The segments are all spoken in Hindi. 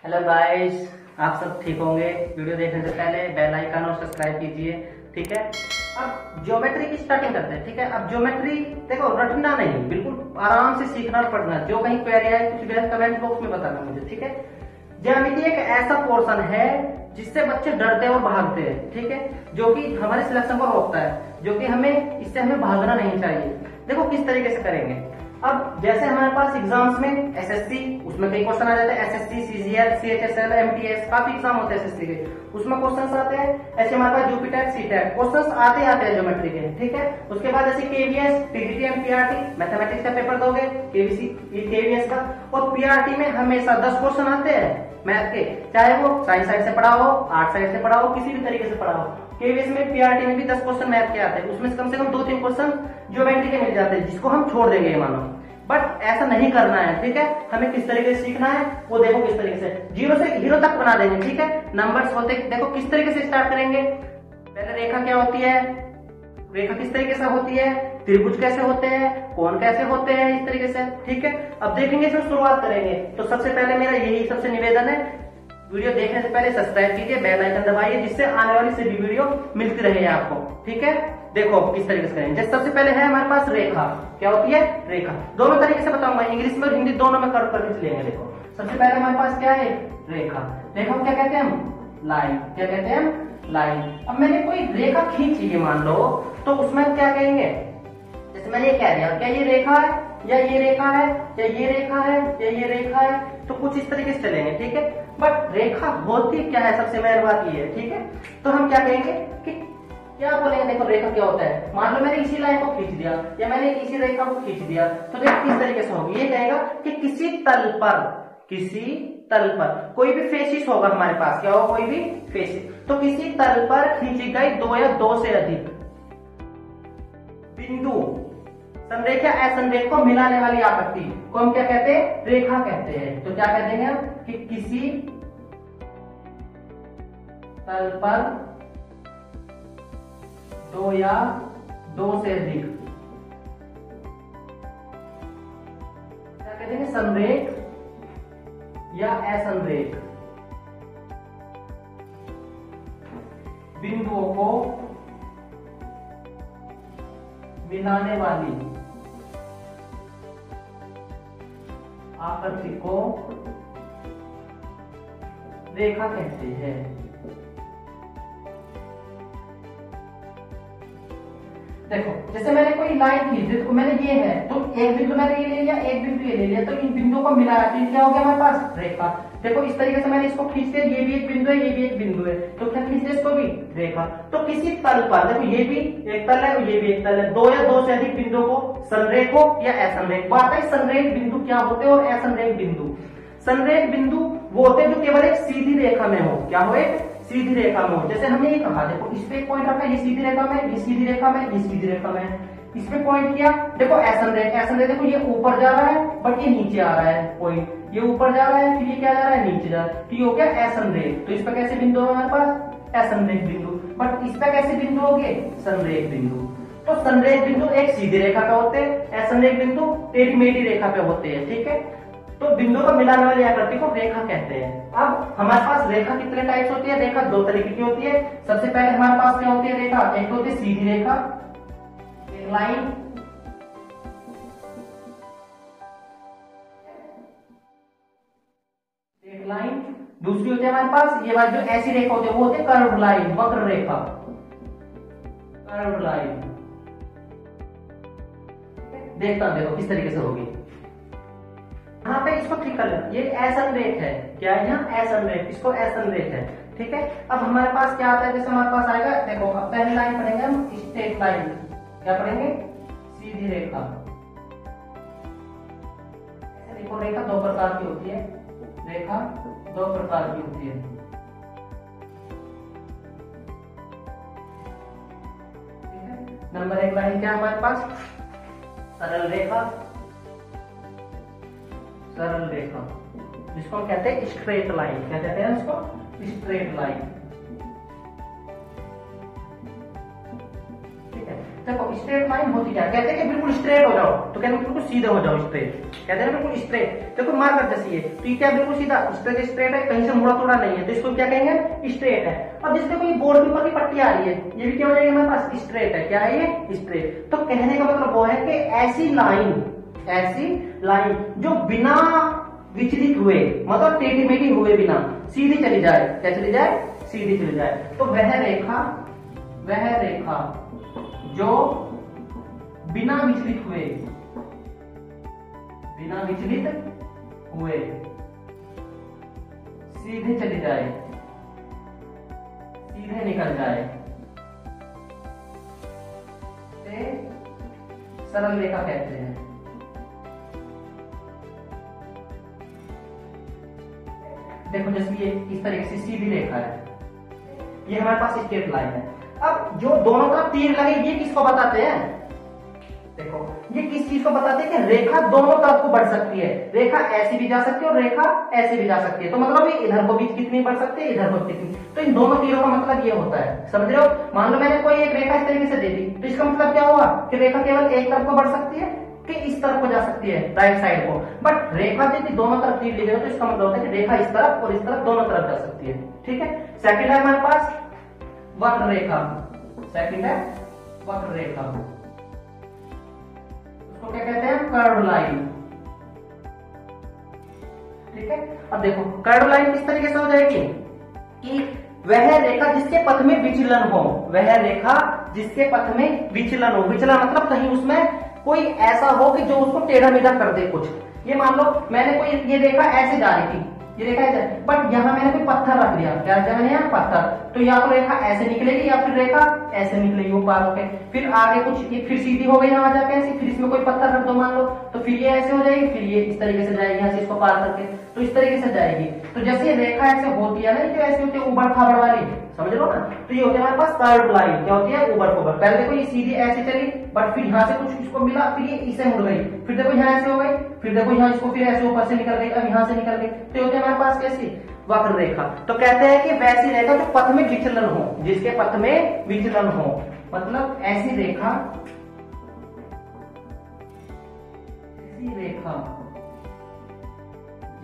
हेलो गाइस, आप सब ठीक होंगे। वीडियो देखने से पहले बेल आइकन और सब्सक्राइब कीजिए, ठीक है। अब ज्योमेट्री की स्टार्टिंग करते हैं, ठीक है। अब ज्योमेट्री देखो, रटना नहीं, बिल्कुल आराम से सीखना और पढ़ना। जो कहीं क्वेरी आए कुछ भी कमेंट बॉक्स में बताना मुझे, ठीक है। ज्यामिति एक ऐसा पोर्शन है जिससे बच्चे डरते हैं और भागते हैं, ठीक है, जो कि हमारे सिलेक्शन को रोकता है, जो कि इससे हमें भागना नहीं चाहिए। देखो किस तरीके से करेंगे। अब जैसे हमारे पास एग्जाम्स में एसएससी, उसमें कई क्वेश्चन आ जाते हैं। एसएससी, सीजीएल, सीएचएसएल, एमटीएस, काफी एग्जाम होते हैं एसएससी के, उसमें क्वेश्चंस आते हैं। ऐसे हमारे पास यूपीटेट, सीटेट क्वेश्चंस आते हैं ज्योमेट्री के, ठीक है। उसके बाद ऐसे केवीएस, पीजीटी, एमपीआरटी, मैथमेटिक्स का पेपर दोगे, केवीएस का, और पीआरटी में हमेशा 10 क्वेश्चन आते हैं मैथ के, चाहे वो साइंस साइड से पढ़ा हो, आर्ट साइड से पढ़ा हो, किसी भी तरीके से पढ़ा हो। केवीएस में, पीआरटी में भी 10 क्वेश्चन मैथ के आते हैं, उसमें से कम 2-3 क्वेश्चन ज्योमेट्री के मिल जाते हैं, जिसको हम छोड़ देंगे मानो। बट ऐसा नहीं करना है, ठीक है। हमें किस तरीके से सीखना है वो देखो, किस तरीके से 0 से हीरो तक बना देंगे, ठीक है। नंबर्स होते देखो किस तरीके से स्टार्ट करेंगे। पहले रेखा क्या होती है, रेखा किस तरीके से होती है, त्रिभुज कैसे होते हैं, कोण कैसे होते हैं, इस तरीके से, ठीक है। अब देखेंगे, इसमें शुरुआत करेंगे। तो सबसे पहले मेरा यही सबसे निवेदन है, वीडियो देखने से पहले सब्सक्राइब कीजिए, बेल आइकन दबाइए, जिससे आने वाली सभी वीडियो मिलती रहे आपको, ठीक है। देखो किस तरीके से करेंगे। जैसे सबसे पहले है हमारे पास रेखा, क्या होती है रेखा, दोनों तरीके से बताऊंगा, इंग्लिश में और हिंदी दोनों में कर करके चलेंगे। देखो सबसे पहले हमारे पास क्या है, रेखा। रेखा को क्या कहते हैं हम, लाइन, क्या कहते हैं हम, लाइन। अब मैंने कोई रेखा खींची है मान लो, तो उसमें क्या कहेंगे, जैसे मैंने ये कह दिया, क्या ये रेखा है, या ये रेखा है, या ये रेखा है, या ये रेखा है, तो कुछ इस तरीके से चलेंगे, ठीक है। बट रेखा होती क्या है, सबसे मेन बात ये है, ठीक है। तो हम क्या कहेंगे कि क्या बोलेंगे, देखो रेखा क्या होता है। मान लो मैंने इसी लाइन को खींच दिया, या मैंने इसी रेखा को खींच दिया, तो देखो किस तरीके से होगी। ये कहेगा कि किसी तल पर कोई भी फेसिस होगा हमारे पास, क्या होगा, कोई भी फेसिस, तो किसी तल पर खींची गई 2 या 2 से अधिक बिंदु संरेखा असंरेख को मिलाने वाली आकृति को हम क्या कहते हैं, रेखा कहते हैं। तो क्या कह देंगे हम कि किसी तल पर 2 या 2 से अधिक, क्या कहते हैं, संरेख या असंरेख बिंदुओं को मिलाने वाली आकृति को रेखा कहते हैं। देखो जैसे मैंने कोई लाइन खींच दी, तो मैंने ये है, तो एक बिंदु मैंने ये ले लिया, एक बिंदु ये ले लिया, तो इन बिंदुओं को मिलाया तो क्या हो गया हमारे पास, रेखा। देखो इस तरीके से मैंने इसको खींच दिया, ये भी एक बिंदु है, ये भी एक बिंदु है, तो क्या खींच दिया इसको भी, रेखा। तो किसी तल पर, देखो ये भी एक तल है और ये भी एक तल है, 2 या 2 से अधिक बिंदुओं को संरेख हो या असंरेख, बात है संरेख बिंदु क्या होते हैं और असंरेख बिंदु। संरेख बिंदु वो होते हैं जो केवल एक सीधी रेखा में हो, क्या हो, एक सीधी रेखा में हो। जैसे हमने ये कहा, देखो इस पे एक पॉइंट रखा, ये सीधी रेखा में, ये सीधी रेखा में, ये सीधी रेखा में, इस पे पॉइंट किया, देखो असंरेख, असंरेख देखो ये ऊपर जा रहा है बट ये नीचे आ रहा है पॉइंट, ये ऊपर जा रहा है फिर ये क्या जा रहा है, नीचे जा रहा है, तो ये हो गया असंरेख। तो इस पे कैसे बिंदु है हमारे पास, असंरेख बिंदु, बट इस पे कैसे बिंदु हो गए, संरेख बिंदु। तो संरेख बिंदु एक सीधी रेखा पे होते हैं, असंरेख बिंदु टेढ़ी मेढ़ी रेखा पे होते हैं, ठीक है। तो बिंदु को मिलाने वाली आकृति को रेखा कहते हैं। अब हमारे पास रेखा कितने टाइप्स होती है, रेखा 2 तरीके की होती है। सबसे पहले हमारे पास क्या होती है रेखा, एक होती है सीधी रेखा, एक लाइन, एक लाइन। दूसरी होती है हमारे पास ये वाली जो ऐसी रेखा होती है, वो होती है कर्व लाइन, वक्र रेखा, कर्व लाइन। देखता हूं, देखो किस तरीके से होगी। यहाँ पे इसको ठीक कर लें, ये असंरेख है, क्या है यहाँ, असंरेख, इसको असंरेख है, ठीक है। अब हमारे पास क्या आता है, जैसे हमारे पास आएगा, देखो अब पहली लाइन पढ़ेंगे हम, स्ट्रेट लाइन, क्या पढ़ेंगे, सीधी रेखा। देखो रेखा 2 प्रकार की होती है, रेखा 2 प्रकार की होती है, ठीक है। नंबर 1 लाइन क्या है हमारे पास, सरल रेखा, सरल रेखा, जिसको हम कहते हैं स्ट्रेट लाइन, क्या कहते हैं इसको, स्ट्रेट लाइन, ठीक है। देखो स्ट्रेट लाइन होती क्या, कहते हैं कि बिल्कुल स्ट्रेट हो जाओ, तो कहते हैं बिल्कुल सीधे हो जाओ, स्ट्रेट कहते हैं ना, बिल्कुल स्ट्रेट। देखो मार्कर जैसे ये, तो ये क्या बिल्कुल सीधा स्ट्रेट है, कहीं से मुड़ा तोड़ा नहीं है, तो इसको क्या कहेंगे, स्ट्रेट है। अब जिससे कोई बोर्ड के ऊपर की पट्टी आ रही है, ये भी क्या हो जाएगी हमारे पास, स्ट्रेट है। क्या है ये, स्ट्रेट। तो कहने का मतलब वो है कि ऐसी लाइन जो बिना विचलित हुए, मतलब टेढ़ी मेढ़ी हुए बिना सीधी चली जाए, क्या चली जाए, सीधी चली जाए, तो वह रेखा जो बिना विचलित हुए सीधे चली जाए, सीधे निकल जाए, से सरल रेखा कहते हैं। देखो जैसे ये इस तरीके से सीधी रेखा है, ये हमारे पास स्ट्रेट लाइन है। अब जो दोनों तरफ तीर लगे, ये किसको बताते हैं, देखो ये किस चीज को बताते हैं कि रेखा दोनों तरफ को बढ़ सकती है, रेखा ऐसी भी जा सकती है और रेखा ऐसे भी जा सकती है। तो मतलब ये इधर को भी कितनी बढ़ सकती है, इधर को कितनी, तो इन दोनों तीरों का मतलब ये होता है, समझ रहे हो। मान लो मैंने कोई एक रेखा इस तरीके से दे दी, तो इसका मतलब क्या हुआ कि रेखा केवल एक तरफ को बढ़ सकती है कि इस तरफ को जा सकती है, राइट साइड को। बट रेखा यदि दोनों तरफ तीर ली गई तो इसका मतलब होता है कि रेखा इस तरफ और इस तरफ दोनों तरफ जा सकती है, ठीक है। सेकंड है हमारे पास वक्र रेखा, सेकंड है वक्र रेखा, उसको क्या कहते हैं, कर्व लाइन, ठीक है। अब देखो कर्व लाइन किस तरीके से हो जाएगी कि वह रेखा जिसके पथ में विचलन हो, वह रेखा जिसके पथ में विचलन हो, विचलन मतलब कहीं उसमें कोई ऐसा हो कि जो उसको टेढ़ा मेढ़ा कर दे कुछ। ये मान लो मैंने कोई ये रेखा ऐसे जा रही थी, ये रेखा ऐसे, बट यहाँ मैंने कोई पत्थर रख दिया, क्या रखा मैंने यहाँ पत्थर, तो या तो रेखा ऐसे निकलेगी या फिर रेखा ऐसे निकलेगी, वो पार होके फिर आगे कुछ ये फिर सीधी हो गई यहाँ जाके ऐसी, फिर इसमें कोई पत्थर रख दो मान लो, तो फिर ये ऐसे हो जाएगी, फिर ये इस तरीके से जाएगी यहाँ से इसको पार करके, तो इस तरीके से जाएगी। तो जैसे ये रेखा ऐसे होती है ना, जो ऐसे होती है उबड़ खाबड़ वाली, समझ लो ना, तो ये होती है हमारे पास कर्व लाइन, क्या होती है, उबड़ खाबड़। पहले देखो ये सीधी ऐसे चली, बट फिर यहाँ से कुछ इसको मिला, फिर ये इसे मुड़ गई, फिर देखो यहाँ ऐसे हो गई, फिर देखो यहाँ इसको फिर ऐसे ऊपर से निकल गई, अब यहाँ से निकल गई, तो होती है हमारे पास कैसी, वक्र रेखा। तो कहते हैं कि वैसी रेखा जो पथ में विचलन हो, जिसके पथ में विचलन हो, मतलब ऐसी रेखा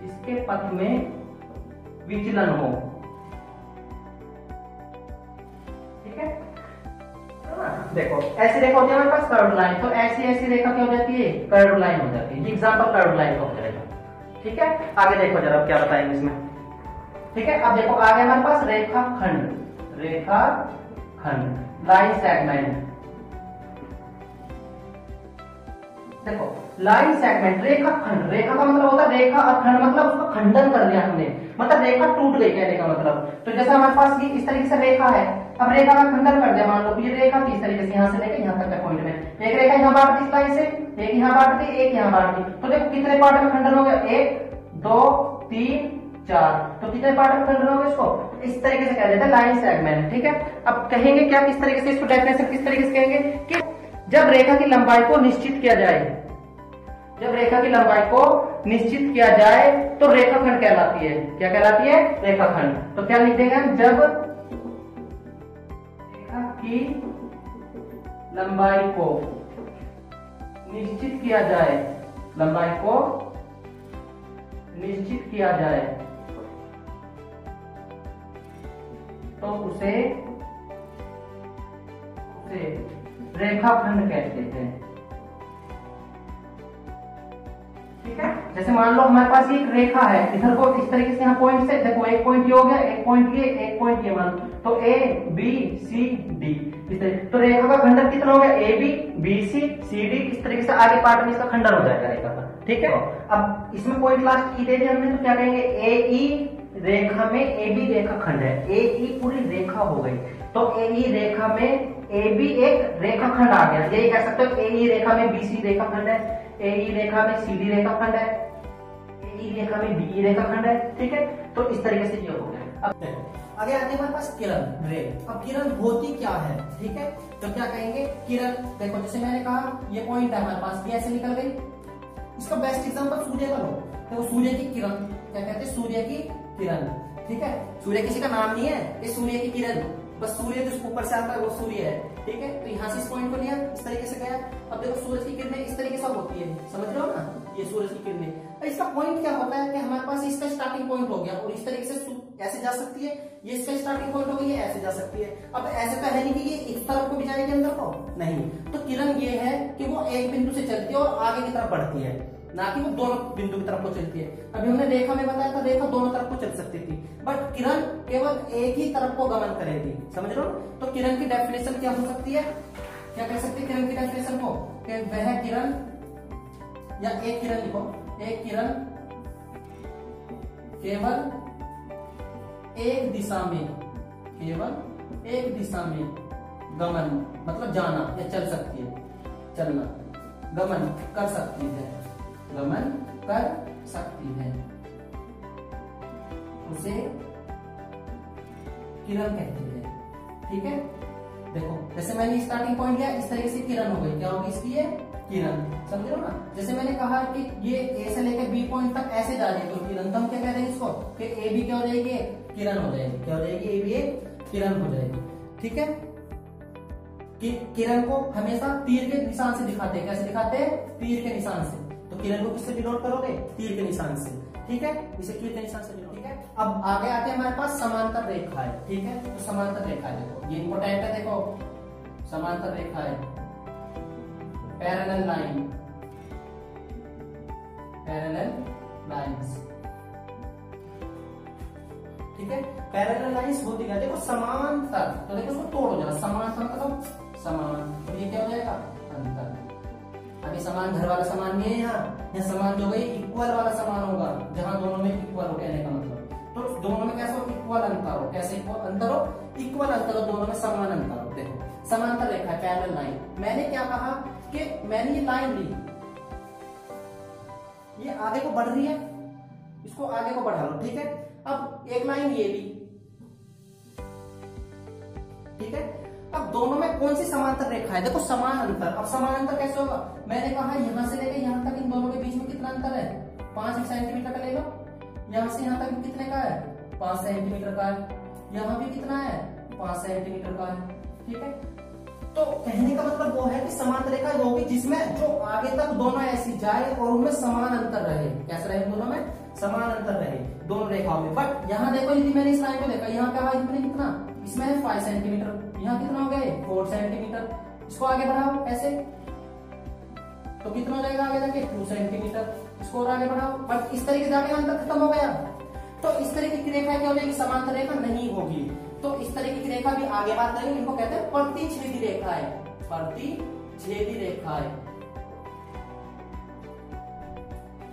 जिसके पथ में विचलन हो, ठीक है। देखो ऐसी रेखा होती है हमारे पास कर्व लाइन, तो ऐसी रेखा क्या हो जाती है, कर्व लाइन हो जाती है। एग्जांपल कर्व लाइन का हो जाएगा, ठीक है। आगे देखो जरा क्या बताएंगे इसमें, ठीक है। अब देखो आगे हमारे पास रेखाखंड, लाइन सेगमेंट। देखो लाइन सेगमेंट, रेखाखंड, रेखा का मतलब होता है रेखा, और खंड मतलब उसका खंडन कर दिया हमने, मतलब रेखा टूट गई कहने का मतलब। तो जैसे हमारे पास ये इस तरीके से रेखा है, अब रेखा का खंडन कर दिया, मान लो ये रेखा थी इस तरीके से यहाँ से लेके यहाँ तक के पॉइंट में, एक रेखा यहाँ बांट दी इस लाइन से, एक यहाँ बांट दी, एक यहाँ बांट दी, तो देखो कितने पार्ट में खंडन हो गया, 1 2 3 4, तो कितने पार्ट में खंडन हो गया, इसको इस तरीके से कह देते हैं लाइन सेगमेंट, ठीक है। अब कहेंगे क्या, किस तरीके से इसको डेफिनेशन किस तरीके से कहेंगे कि जब रेखा की लंबाई को निश्चित किया जाए, जब रेखा की लंबाई को निश्चित किया जाए तो रेखाखंड कहलाती है, क्या कहलाती है, रेखाखंड। तो क्या लिख देंगे हम, जब रेखा की लंबाई को निश्चित किया जाए, लंबाई को निश्चित किया जाए तो उसे रेखाखंड कहते हैं, ठीक है। जैसे मान लो हमारे पास एक रेखा है, इधर को इस तरीके से यहाँ पॉइंट से देखो, एक पॉइंट ये हो गया, एक पॉइंट ये, एक पॉइंट ये, मान लो तो A B C D इस तरीके, तो रेखा का खंडन कितना हो गया, AB BC CD, इस तरीके से आगे पार्ट में इसका खंडन हो जाएगा रेखा का, ठीक है। अब इसमें पॉइंट लास्ट E दे दिया हमने, तो क्या कहेंगे, AE रेखा में AB रेखा खंड है, AE पूरी रेखा हो गई, तो AE रेखा में AB एक रेखाखंड आ गया, यही कह सकते हो। AE रेखा में BC रेखाखंड है, AE रेखा में CD रेखाखंड है, AE रेखा में BE रेखाखंड है, ठीक है। तो इस तरीके से ये हो गया। अब आगे आते हैं हमारे पास किरण, रे। अब किरण होती क्या है, ठीक है। तो क्या कहेंगे, किरण, देखो जैसे मैंने कहा ये पॉइंट है हमारे पास, ये ऐसे निकल गई, इसका बेस्ट एग्जांपल सूर्य का लो, तो सूर्य की किरण, क्या कहते हैं, सूर्य की किरण, ठीक है। सूर्य किसी का नाम नहीं है, ये सूर्य की किरण, बस सूर्य जो ऊपर से आता है वो सूर्य है, ठीक है। तो यहाँ से इस पॉइंट को लिया, इस तरीके से गया। अब देखो सूरज की किरणें इस तरीके से होती है, समझ रहे हो ना, ये सूरज की किरणें। इसका पॉइंट क्या होता है कि हमारे पास इसका स्टार्टिंग पॉइंट हो गया और इस तरीके से ऐसे जा सकती है, ये इसका स्टार्टिंग पॉइंट हो गया, ये ऐसे जा सकती है। अब ऐसे तो है नहीं कि ये इस तरफ को भी जाएगी अंदर को, नहीं। तो किरण ये है कि वो एक बिंदु से चलती है और आगे की तरफ बढ़ती है, ना कि वो दोनों बिंदु की तरफ को चलती है। अभी हमने रेखा में बताया था, रेखा दोनों तरफ को चल सकती थी, बट किरण केवल एक ही तरफ को गमन करेगी, समझ रहे हो। तो किरण की डेफिनेशन क्या हो सकती है, क्या कह सकते हैं किरण की डेफिनेशन को, कि वह किरण, या एक किरण लिखो, एक किरण केवल एक दिशा में, केवल एक दिशा में गमन, मतलब जाना या चल सकती है, चलना, गमन कर सकती है, गमन कर सकती है, उसे किरण कहते हैं, ठीक है। देखो जैसे मैंने स्टार्टिंग पॉइंट लिया, इस तरीके से किरण हो गई, क्या होगी इसकी, ये किरण, समझ रहे हो ना। जैसे मैंने कहा कि ये ए से लेकर बी पॉइंट तक ऐसे जा रही है, तो किरण, तो हम क्या कह रहे हैं इसको, कि ए बी क्या हो जाएगी, किरण हो जाएगी, क्या हो जाएगी, ए बी एक किरण हो जाएगी, ठीक है। कि किरण को हमेशा तीर के निशान से दिखाते हैं, कैसे दिखाते हैं, तीर के निशान से। तो किरण को किससे डिनोट करोगे, तीर के निशान से, ठीक है, इसे तीर के निशान से डिनोट, ठीक है। अब आगे आते हैं हमारे पास समांतर रेखा है, ठीक है। तो समांतर रेखा है, देखो ये इंपॉर्टेंट है, देखो समांतर रेखा है, पैरेलल लाइन, पैरेलल लाइंस, ठीक है। पैरेलल लाइंस होती क्या, देखो समांतर, तो देखो उसको तोड़ो जरा, समांतर मतलब समान, तो ये क्या हो जाएगा, अंतर। अभी समान घर वाला समान नहीं है, यहाँ समान जो गई इक्वल वाला समान होगा, जहां दोनों में इक्वल हो, कहने का मतलब। तो दोनों में कैसे हो, इक्वल अंतर हो, कैसे इक्वल अंतर हो, इक्वल अंतर हो, दोनों में समान अंतर हो। देखो समांतर रेखा, पैरेलल लाइन, मैंने क्या कहा कि मैंने ये लाइन ली, ये आगे को बढ़ रही है, इसको आगे को बढ़ा लो, ठीक है। अब एक लाइन ये ली, ठीक है। अब दोनों में कौन सी समांतर रेखा है, देखो समान अंतर। अब समान अंतर कैसे होगा, मैंने कहा यहां से लेकर यहां तक इन दोनों के बीच में कितना अंतर है, 5 सेंटीमीटर का ले लो। यहां से यहां तक कितने का है, 5 सेंटीमीटर का है। यहां भी कितना है, 5 सेंटीमीटर का है, ठीक है। तो कहने का मतलब वो है कि समांतर रेखा वो होगी जिसमें जो आगे तक दोनों ऐसी जाए और उनमें समान अंतर रहे, कैसे रहे, दोनों में समान अंतर रहे, दोनों रेखाओं में। बट यहाँ देखो, यदि मैंने इस लाइन को देखा, यहाँ क्या है, इसमें कितना, इसमें है 5 सेंटीमीटर, यहाँ कितना हो गए 4 सेंटीमीटर। इसको आगे बढ़ाओ ऐसे, तो कितना हो जाएगा आगे जाके 2 सेंटीमीटर। इसको और आगे बढ़ाओ, बट इस तरीके से जाके अंतर खत्म हो गया। तो इस तरीके की रेखा क्या हो जाएगी, समांतर रेखा नहीं होगी। तो इस तरीके की रेखा भी आगे बात करेंगे, इनको कहते हैं प्रतिच्छेदी रेखा है, प्रतिच्छेदी रेखा है,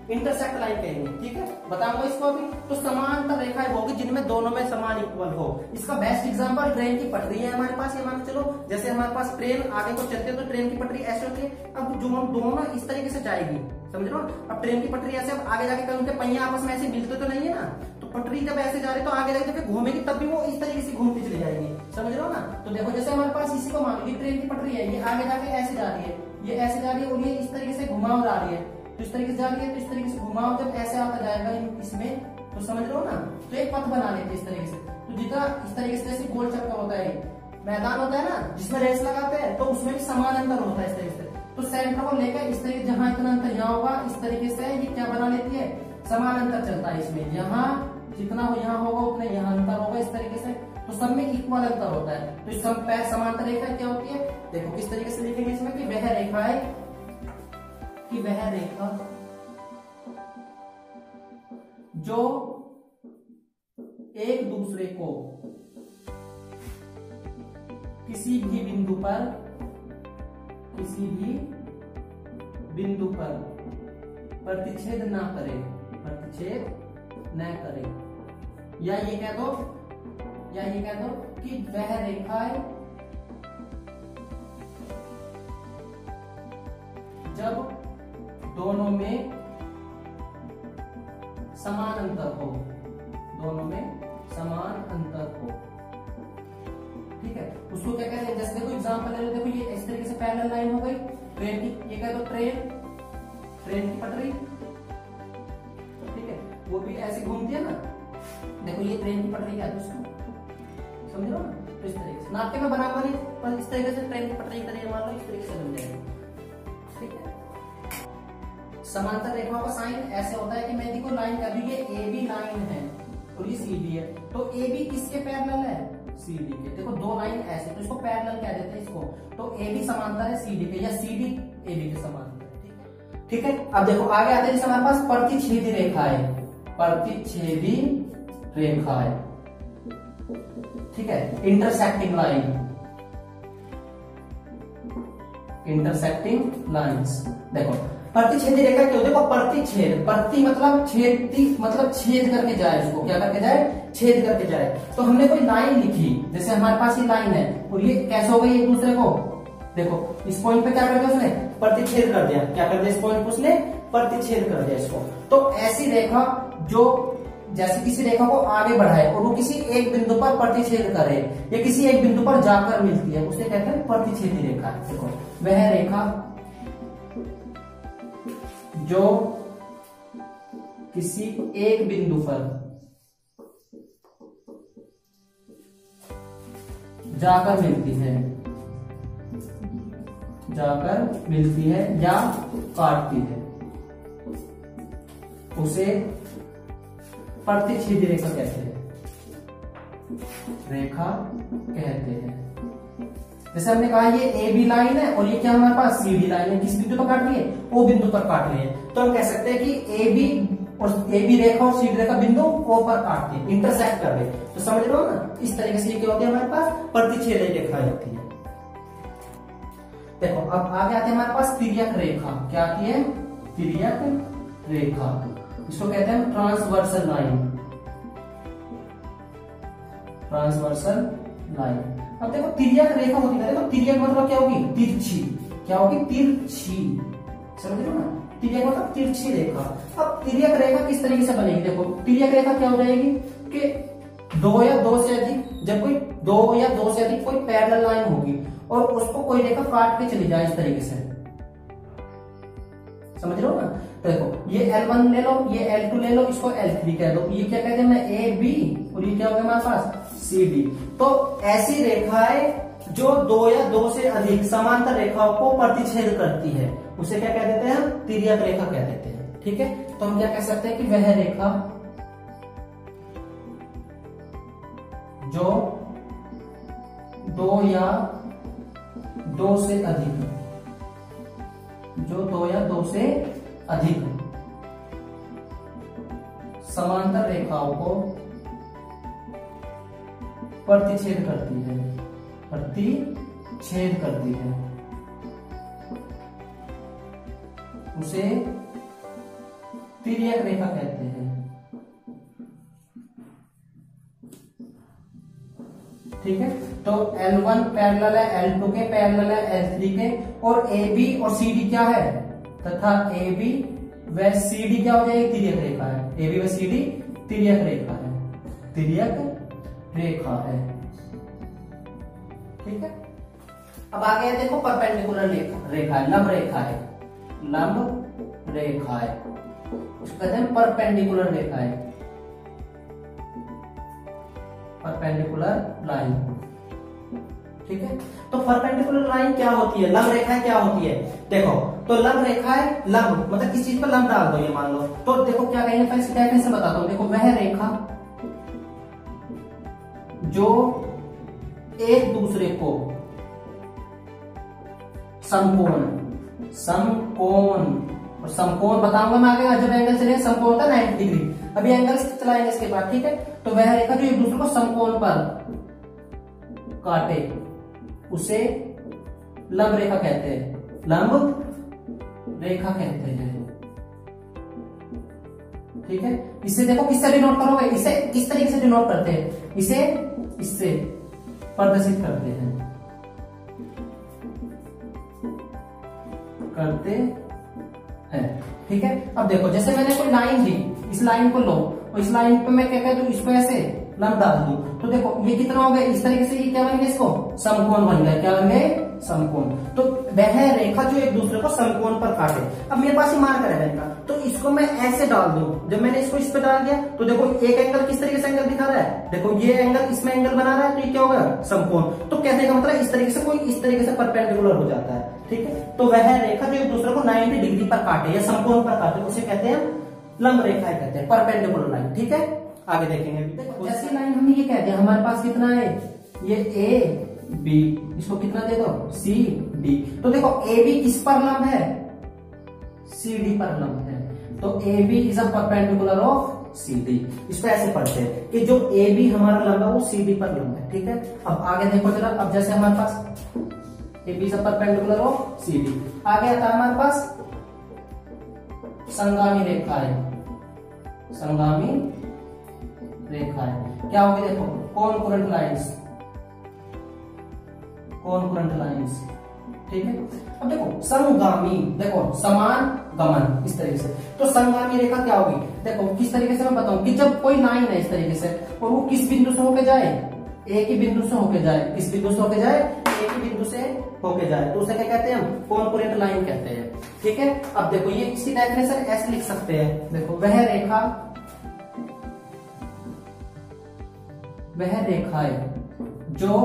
इंटरसेक्ट लाइन कहेंगे, ठीक है, बताऊंगा इसको अभी। तो समांतर रेखाएं होगी जिनमें दोनों में समान इक्वल हो। इसका बेस्ट एग्जांपल ट्रेन की पटरी है हमारे पास, ये मान चलो, जैसे हमारे पास ट्रेन आगे को चलती है तो ट्रेन की पटरी ऐसे होती है। अब जो दोनों इस तरीके से जाएगी, समझ लो। अब ट्रेन की पटरी ऐसे, अब आगे जाके कल उनके पहिए आपस में ऐसे मिलते तो नहीं है ना, तो पटरी जब ऐसे जा रही तो आगे जाके जब घूमेगी तब भी वो इस तरीके से घूमती चली जाएगी, समझ रहे हो ना। तो देखो जैसे हमारे पास इसी को मान लो, ट्रेन की पटरी है, ये आगे जाके ऐसे जा रही है, ये ऐसे जा रही है और ये इस तरीके से घुमाव जा रही है, तो इस तरीके से जा रही है, तो इस तरीके से घुमाव जब ऐसे आता जाएगा इसमें, तो समझ लो ना, तो एक पथ बना लेते हैं इस तरीके से। तो जितना इस तरीके से जैसे गोल चक्कर होता है, मैदान होता है ना जिसमें रेस लगाते हैं, तो उसमें भी समान अंतर होता है इस तरीके से। तो सेंटर को लेकर इस तरीके, जहां इतना अंतर यहाँ होगा, इस तरीके से ये क्या बना लेती है, समान अंतर चलता है इसमें, जहां जितना हो यहाँ होगा उतना यहाँ अंतर होगा, इस तरीके से। तो सब में इक्वल अंतर होता है। तो इस समांतर रेखा क्या होती है, देखो किस तरीके से लिखेंगे इसमें, कि वह रेखा है, कि वह रेखा जो एक दूसरे को किसी भी बिंदु पर प्रतिच्छेद ना करे, प्रतिच्छेद न करे, या ये कह दो कि वह रेखा है जब दोनों में समान अंतर हो, दोनों में समान अंतर हो, ठीक है। उसको क्या कहते हैं, जैसे देखो एग्जांपल ले लो, देखो ये इस तरीके से पैरेलल लाइन हो गई ट्रेन की, ये कह दो ट्रेन की पटरी, ठीक है, वो भी ऐसे घूमती है ना, देखो ये ट्रेन की पटरी क्या है, उसको समझ लो ना, तो इस तरीके से नाट्य में बना नहीं, पर इस तरीके से ट्रेन की पटरी की तरह मान लो, इस तरीके से बन जाएगा। ठीक है, समांतर रेखाओं का साइन ऐसे होता है कि मैं देखो लाइन कर रही है, ए बी लाइन है और ये सी डी है, तो ए बी किसके पैरेलल है, सी डी के। देखो दो लाइन ऐसे, तो इसको पैरेलल कह देते हैं इसको, तो ए बी समांतर है सी डी के, या सी डी ए बी के समांतर है। ठीक है, अब देखो आगे आते हैं, जैसे हमारे पास प्रतिच्छेदी रेखा है, प्रतिच्छेदी रेखा है, ठीक है, इंटरसेक्टिंग लाइन, इंटरसेक्टिंग लाइंस। देखो प्रतिच्छेदी रेखा क्यों, देखो प्रतिच्छेद, प्रति मतलब छेदती, मतलब छेद करके जाए, इसको क्या करके जाए, छेद करके जाए। तो हमने कोई लाइन लिखी, जैसे हमारे पास ये लाइन है और ये कैसे हो गई एक दूसरे को, देखो इस पॉइंट पे क्या कर दिया उसने, प्रतिच्छेद कर दिया, क्या कर दिया इस पॉइंट पे उसने, प्रतिच्छेद कर दिया इसको। तो ऐसी रेखा जो जैसे किसी रेखा को आगे बढ़ाए और वो किसी एक बिंदु पर प्रतिच्छेद करे या किसी एक बिंदु पर जाकर मिलती है, उसे कहते हैं प्रतिच्छेदी रेखा। देखो वह रेखा जो किसी एक बिंदु पर जाकर मिलती है, जाकर मिलती है या काटती है, उसे प्रतिच्छेदी रेखा कहते हैं, रेखा कहते हैं। जैसे हमने कहा ये ए बी लाइन है और ये क्या हमारे पास सी डी लाइन है, किस बिंदु पर काट रही है, ओ बिंदु पर काट रही है, तो हम कह सकते हैं कि ए बी रेखा और सी डी रेखा बिंदु ओ पर काटती है, इंटरसेक्ट कर रहे, तो समझ रहे हो ना, इस तरीके से ये क्या होती है हमारे पास, प्रतिच्छेदी रेखा होती है। देखो अब आगे आते हैं हमारे पास तिर्यक रेखा, क्या आती है, तिर्यक रेखा, इसको कहते हैं ट्रांसवर्सल लाइन, ट्रांसवर्सल लाइन। अब देखो तिर्यक रेखा होती है, देखो तिर्यक मतलब क्या होगी, तिरछी, क्या होगी, तिरछी, समझ रहे हो ना, तिर्यक मतलब तिरछी रेखा। अब तिर्यक रेखा किस तरीके से बनेगी, देखो तिर्यक रेखा क्या हो जाएगी कि दो या दो से अधिक, जब कोई दो या दो से अधिक कोई पैरेलल लाइन होगी और उसको कोई रेखा काट के चली जाए इस तरीके से, समझ रहे हो ना। तो देखो ये L1 ले लो, ये L2 ले लो, इसको L3 कह दो, ये क्या कहते हैं ना ए बी, और ये क्या हो गया हमारे पास सी डी। तो ऐसी रेखाएं जो दो या दो से अधिक समांतर रेखाओं को प्रतिच्छेद करती है, उसे क्या कह देते हैं हम, तिर्यक रेखा कह देते हैं। ठीक है, तो हम क्या कह सकते हैं कि वह रेखा जो दो या दो से अधिक, जो दो या दो से अधिक समांतर रेखाओं को प्रतिच्छेद करती है, प्रतिच्छेद करती है, उसे तिर्यक रेखा कहते हैं। ठीक है, तो L1 पैरेलल है L2 के, पैरेलल है L3 के, और AB और CD क्या है, तथा AB व CD क्या हो जाएगी, तिर्यक रेखा है, AB व CD तिर्यक रेखा है, तिर्यक रेखा है। ठीक है, अब आगे देखो परपेंडिकुलर रेखा है, लंब रेखा है, लंब रेखा है, उसको कहते हैं परपेंडिकुलर रेखा है, परपेंडिकुलर लाइन। ठीक है, तो परपेंडिकुलर लाइन क्या होती है, लंब रेखाएं क्या होती है, देखो तो लंब रेखा है, लंब मतलब किसी चीज पर लंब डाल दो, ये मान लो, तो देखो क्या कहेंगे, मैं इसकी डेफिनेशन बताता हूं। देखो वह रेखा जो एक दूसरे को समकोण, समकोण, और समकोण बताऊंगा मैं आगे, जब एंगल चलेगा समकोण होता है 90 डिग्री, अभी एंगल चलाएंगे इसके बाद। ठीक है, तो वह रेखा जो एक दूसरे को समकोण पर काटे, उसे लंब रेखा कहते हैं, लंब रेखा कहते हैं। ठीक है, इसे देखो किससे डिनोट करोगे, इसे किस तरीके से डिनोट करते हैं, इसे इससे प्रदर्शित करते हैं, करते हैं। ठीक है, अब देखो जैसे मैंने कोई लाइन दी, इस लाइन को लो और इस लाइन पे मैं क्या कहता हूं, इसको ऐसे लंब डाल दूं तो देखो ये कितना हो गया, इस तरीके से ये क्या बन गया, इसको समकोण बन गया। क्या बन गए, समकोण। तो वह रेखा जो एक दूसरे को समकोण पर काटे। अब मेरे पास ये मार्कर है इनका, तो इसको मैं ऐसे डाल दूं। जब मैंने इसको इस पे डाल दिया तो देखो एक एंगल किस तरीके से एंगल दिखा रहा है, देखो ये एंगल इसमें एंगल बना रहा है, तो ये क्या होगा, समकोण। तो कहने का मतलब इस तरीके से कोई इस तरीके से परपेंडिकुलर हो जाता है, ठीक है। तो वह रेखा जो एक दूसरे को 90 डिग्री पर काटे या समकोण पर काटे उसे कहते हैं लंब रेखाएं, कहते हैं परपेंडिकुलर लाइन, ठीक है। आगे देखेंगे। देखो जैसी लाइन हमने ये कह दिया, हमारे पास कितना है, ये ए बी, इसको कितना दे दो, सी डी। तो देखो ए बी किस पर लंब है, सी डी पर लंब है। तो A B is a perpendicular of C D. इसको ऐसे पढ़ते हैं कि जो ए बी हमारा लंब है वो सी डी पर लंब है, ठीक है। अब आगे देखो जरा, अब जैसे हमारे पास A B is a perpendicular of C D, आगे आता है हमारे पास संगामी रेखाएं। संगामी रेखाएं क्या होगी, देखो कॉन्करेंट लाइंस, कॉन्करेंट लाइंस, ठीक है। अब देखो संगामी, देखो समान गमन इस तरीके से। तो संगामी रेखा क्या होगी, देखो किस तरीके से मैं बताऊं कि जब कोई लाइन है इस तरीके से और वो किस बिंदु से होके जाए, एक ही बिंदु से होके जाए, किस बिंदु से होके जाए, एक ही बिंदु से होके जाए, तो उसे क्या कहते हैं हम, कॉन्करेंट लाइन कहते हैं, ठीक है। अब देखो ये इसकी डेफिनेशन ऐसे लिख सकते हैं, देखो वह रेखाएं जो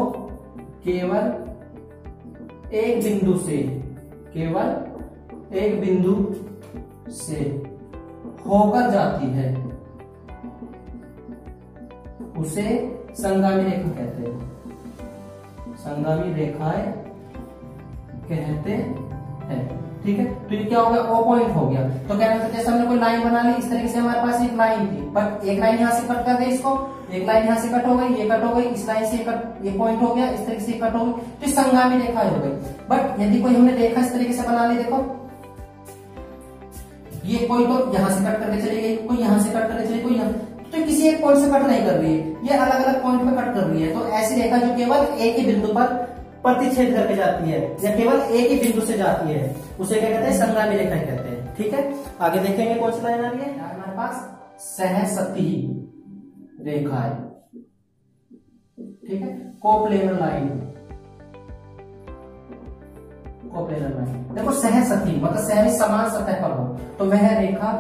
केवल एक बिंदु से, केवल एक बिंदु से होकर जाती है उसे संगामी रेखा कहते हैं, संगामी रेखाएं कहते हैं, ठीक है। तो ये क्या हो गया, ओ पॉइंट हो गया। तो क्या मतलब जैसे हमने कोई लाइन बना ली, इस तरीके से हमारे पास एक लाइन थी, बट एक लाइन यहां से कट कर गई, इसको एक लाइन यहां से कट हो गई, ये कट हो गई, इस लाइन से कट, ये पॉइंट हो गया, इस तरीके से कट हो गई, तो संगामी रेखा हो गई। बट यदि कोई हमने रेखा इस तरीके से बना ली, देखो ये कोई तो यहां से कट करके चली गई, कोई यहां से कट करके चली, कोई यहां, तो किसी एक पॉइंट से कट नहीं कर रही है, ये अलग अलग पॉइंट पे कट कर रही है। तो ऐसी रेखा जो केवल एक ही बिंदु पर प्रतिच्छेद करके जाती है या केवल एक ही बिंदु से जाती है उसे क्या कहते हैं, संगामी रेखा कहते हैं, ठीक है। आगे देखेंगे कौन सी लाइन आ रही है, हमारे पास सहसती रेखा है, ठीक है। कोप्लेनर लाइन, कोप्लेनर लाइन, देखो सहसती मतलब सह में समान सतह पर हो, तो वह रेखा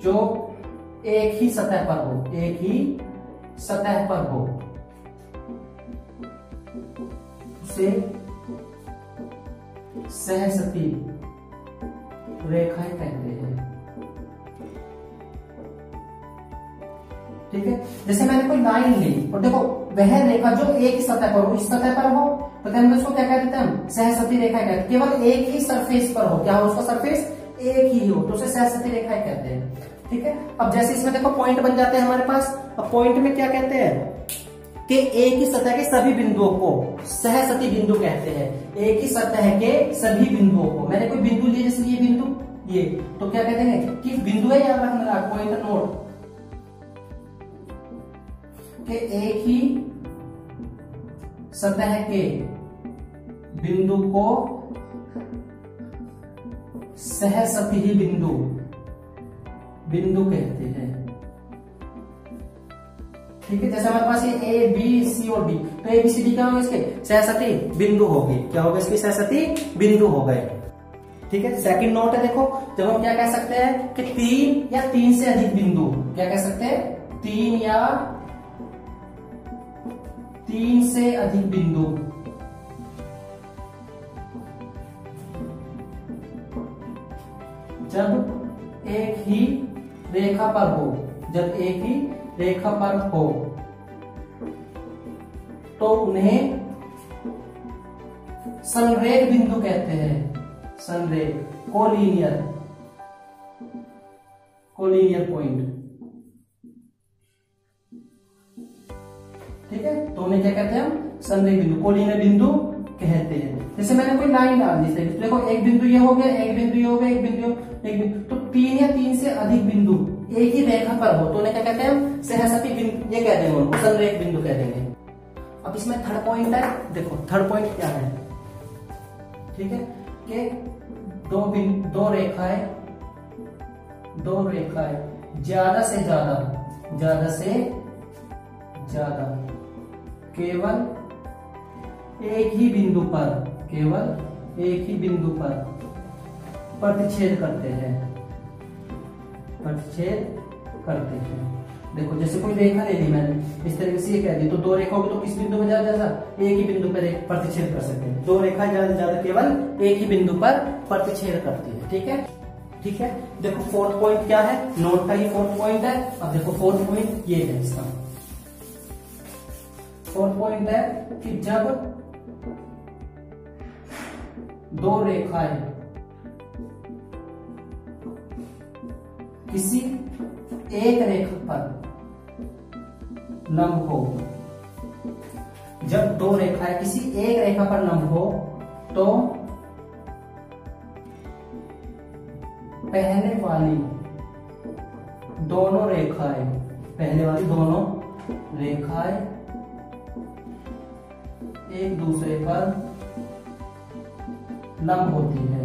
जो एक ही सतह पर हो, एक ही सतह पर हो उसे सहसती रेखाएं कहते हैं, ठीक है। जैसे मैंने कोई लाइन ली और देखो वह रेखा जो एक ही सतह पर हो, इस सतह पर हो, तो क्या उसको क्या कहते हैं हम, सहसती रेखा कहते हैं। केवल एक ही सरफेस पर हो, क्या हो, उसका सरफेस एक ही हो, तो उसे सहसती रेखाएं कहते हैं, ठीक है। अब जैसे इसमें देखो पॉइंट बन जाते हैं हमारे पास। अब पॉइंट में क्या कहते हैं कि एक ही सतह के सभी बिंदुओं को सहसती बिंदु कहते हैं। एक ही सतह के सभी बिंदुओं को, मैंने कोई बिंदु लिए जैसे ये बिंदु, ये तो क्या कहते हैं कि बिंदु है, याद रखना पॉइंट नोट, कि एक ही सतह के बिंदु को सहसती बिंदु कहते हैं, ठीक है। जैसे हमारे पास ये ए बी सी और डी, तो ए बी सी डी क्या होगा, इसके सहसती बिंदु होगी, क्या होगा, इसकी सहसती बिंदु हो गए, ठीक है। सेकंड नोट है, देखो जब हम क्या कह सकते हैं कि 3 या 3 से अधिक बिंदु, क्या कह सकते हैं, 3 या 3 से अधिक बिंदु जब एक ही रेखा पर हो, जब एक ही रेखा पर हो तो उन्हें संरेख बिंदु कहते हैं, संरेख, कोलिनियर, कोलिनियर पॉइंट, ठीक है। तो उन्हें क्या कहते हैं हम, संरेख बिंदु, कोलिनियर बिंदु कहते हैं। जैसे मैंने कोई लाइन डाल दी, देखो एक बिंदु ये हो गया, एक बिंदु ये हो गया, एक बिंदु, तो 3 या 3 से अधिक बिंदु एक ही रेखा पर हो तो उन्हें क्या कहते हैं, सहसती बिंदु, ये कह देंगे उनको, संरेख बिंदु कह देंगे। अब इसमें थर्ड पॉइंट है, देखो थर्ड पॉइंट क्या है, ठीक है, कि दो रेखाएं ज्यादा से ज्यादा ज्यादा से ज्यादा केवल एक ही बिंदु पर, केवल एक ही बिंदु पर प्रतिच्छेद करते हैं, प्रतिच्छेद करते हैं। देखो जैसे कोई रेखा ले ली मैंने, इस तरीके से ये कह दी, तो दो रेखा होगी तो किस बिंदु पर ज्यादा ज्यादा एक ही बिंदु पर प्रतिच्छेद कर सकते हैं। दो रेखा ज्यादा ज्यादा केवल एक ही बिंदु पर प्रतिच्छेद करती है। ठीक है, ठीक है। देखो फोर्थ पॉइंट क्या है, नोट का ये फोर्थ पॉइंट है। अब देखो फोर्थ पॉइंट ये है, इसका फोर्थ पॉइंट है कि जब दो रेखाएं किसी एक रेखा पर लंब हो, जब दो रेखाएं किसी एक रेखा पर लंब हो तो पहले वाली दोनों रेखाएं, पहले वाली दोनों रेखाएं एक दूसरे पर लंब होती है,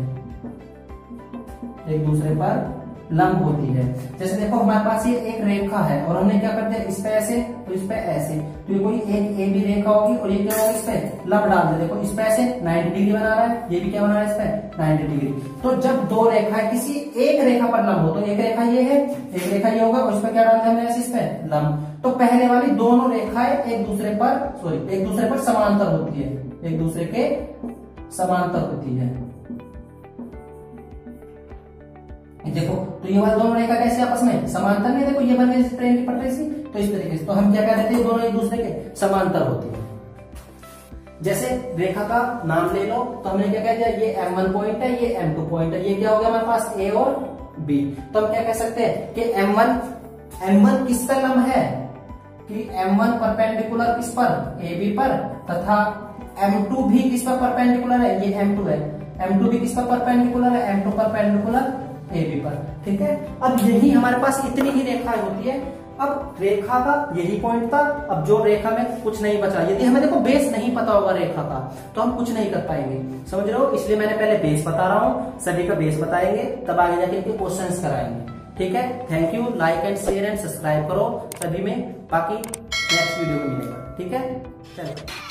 एक दूसरे पर लंब होती है। जैसे देखो हमारे पास ये एक रेखा है और हमने क्या करते हैं, इस पे ऐसे तो इस पे ऐसे, तो ये कोई एक ए बी रेखा होगी और ये क्या होगा, इस पे लंब डाल दे। देखो इस पे ऐसे 90 डिग्री बना रहा है, ये भी क्या बना रहा है, इस पे 90 डिग्री। तो जब दो रेखाएं किसी एक रेखा पर लंब हो, तो एक रेखा ये है, एक रेखा ये होगा और इस पे क्या डालते हैं हमने, ऐसे इस पे लंब। तो पहले वाली दोनों रेखाएं एक दूसरे पर समांतर होती है, एक दूसरे के समांतर होती है। देखो तो ये वाली दोनों रेखा कैसे आपस में समांतर नहीं, देखो ये बन गई ट्रेन की पटरी सी, तो इस तरीके से तो हम क्या कह देते हैं, दोनों एक दूसरे के समांतर होती है। जैसे रेखा का नाम ले लो तो हमने क्या कह दिया, ये M1 पॉइंट है, ये M2 पॉइंट है, ये क्या हो गया हमारे पास A और B। तो हम क्या कह सकते हैं कि M1 किस पर लंब है, कि M1 परपेंडिकुलर किस पर, AB पर, तथा M2 भी किस पर परपेंडिकुलर है, ये M2 है, M2 भी किस पर परपेंडिकुलर है, M2 परपेंडिकुलर AB पर। ठीक है, अब यही हमारे पास इतनी ही रेखाएं होती है। अब रेखा का यही पॉइंट था, अब जो रेखा में कुछ नहीं बचा, यदि हमें देखो बेस नहीं पता होगा रेखा का तो हम कुछ नहीं कर पाएंगे, समझ रहे हो। इसलिए मैंने पहले बेस बता रहा हूं, सभी का बेस बताएंगे, तब आगे जाके इनके क्वेश्चंस कराएंगे। ठीक है, thank you, like and share and subscribe करो सभी में, बाकी नेक्स्ट वीडियो में मिलेगा। ठीक है, चलो।